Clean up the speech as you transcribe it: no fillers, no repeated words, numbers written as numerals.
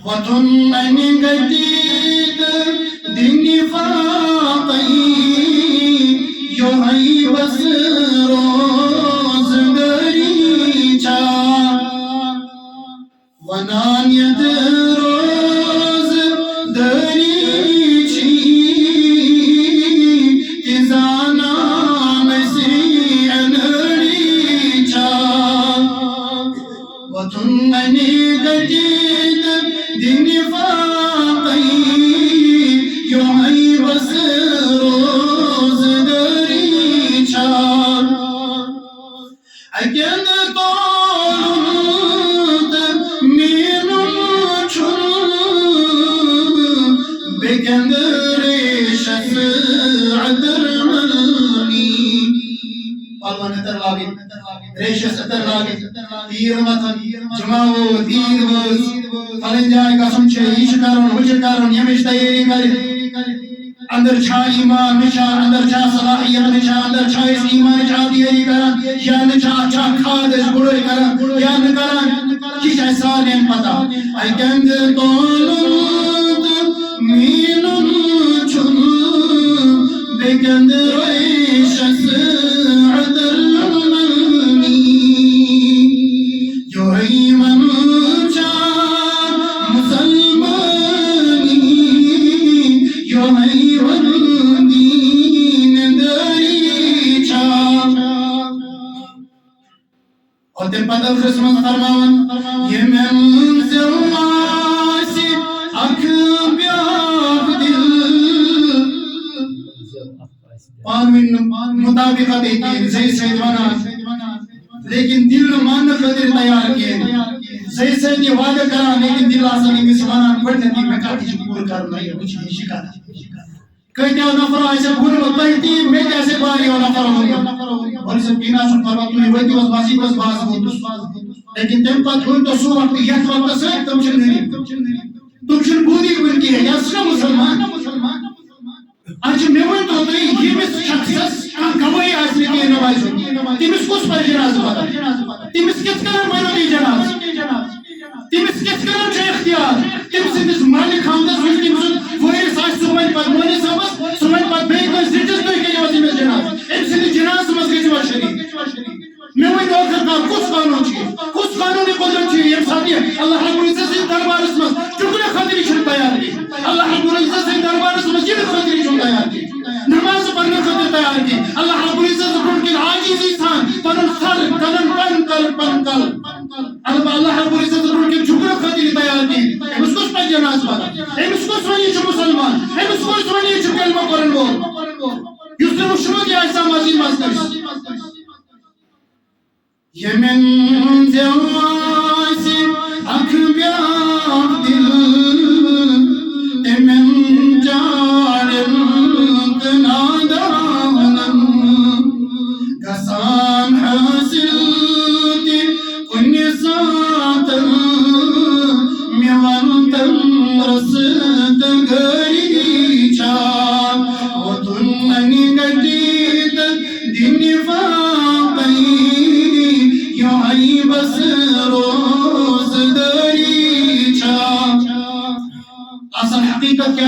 وتنني قديد دني فاطي يوهي بسروز دريچا ونان يدروز دريچي تزانا مسيع نريچا وتنني قديد دني فاطي يوهي بسروز دريچا اكن طولت من چون بكن ريشة عدر ملني پالوان اتر لاگی ریشس اتر لاگی تیر متن جماو دید بز پلن جائے قسم چھے ایش کرن وچ کرن یمش تیاری کری اندر چھا ایمان نشا اندر چھا صلاحیت نشا اندر چھا اس ایمان چھا تیاری کرن یا نچا چھا کھاد اس گڑوئی کرن یا نکرن کش ایسانین پتا ای کند طولت مینن چون بکند ریشس عدر ملنی یوہی من چا مسلمانی یوہی من دین دریچا اور تم پتہ خسمت فرماون یہ منزل واسی اکھ بیاف دل پانوین مطابقت ایتی زید سید ونان لیکن دل مان خدر تیار کیے زید سید یہ وعدہ کرا لیکن دل آسانی کسی ونان پڑھنتی میں کاتی شکور کرنا ہے مجھے شکاتا کہتے ہو نفر آئیسے بھول بطلتی میں کیسے باری ہو نفر ہوگا اور اسے پینا سن فرمات میں ہوئی بس باسی بس باز ہوتا لیکن تم پت ہوئی تو سو وقت یک وقت سے تم چل نہیں تم چل بودی بلکی ہے یا سنا مسلمان آج میں ہوئی تو ہوئی یہ مس شخص گواہی آسنے کی نواز ہوگی تمس کس پر جناز پتا تمس کس کرن مانو دی جناز تمس کس کرن چھے اختیار تمس اندس مالک خاندس ہوئی تمس وہی ساش سمجھ پت مانی سمجھ سمجھ پت بے کوئی زرچس تو ہی کنی وزی میں جناز امس اندس جناز سمجھ گئی جوا شریف میں وہی دو آخر کار کس قانون چھے کس قانونی قدرت چھے یہ ساتھی ہے اللہ رب العزت سے دربار اسمس چکنے خاطری چھن تیار کی اللہ رب العزت سے دربار اسمس جن خاطری چھن تیار کی نماز پڑھنے خاطر تیار کی اللہ رب العزت سے پڑھنے عاجز انسان پنن سر کنن پن کل اللہ رب العزت سے پڑھنے جھکنے خاطر تیار کی امس کس پر جناز پڑھا امس کس ونی چھو مسلمان امس کس ونی چھو کلمہ قرآن بول یس نے مشروع کی ایسا مزید مستر یہ منزل واسی اکھ بیاف دل تمن جارن نادانن گسان حاصل تی کنی ساتن میوانتن رسد گریچا وطننی گدید دنی فاقی یوہی بس روز دریچا اصل حقیقت کیا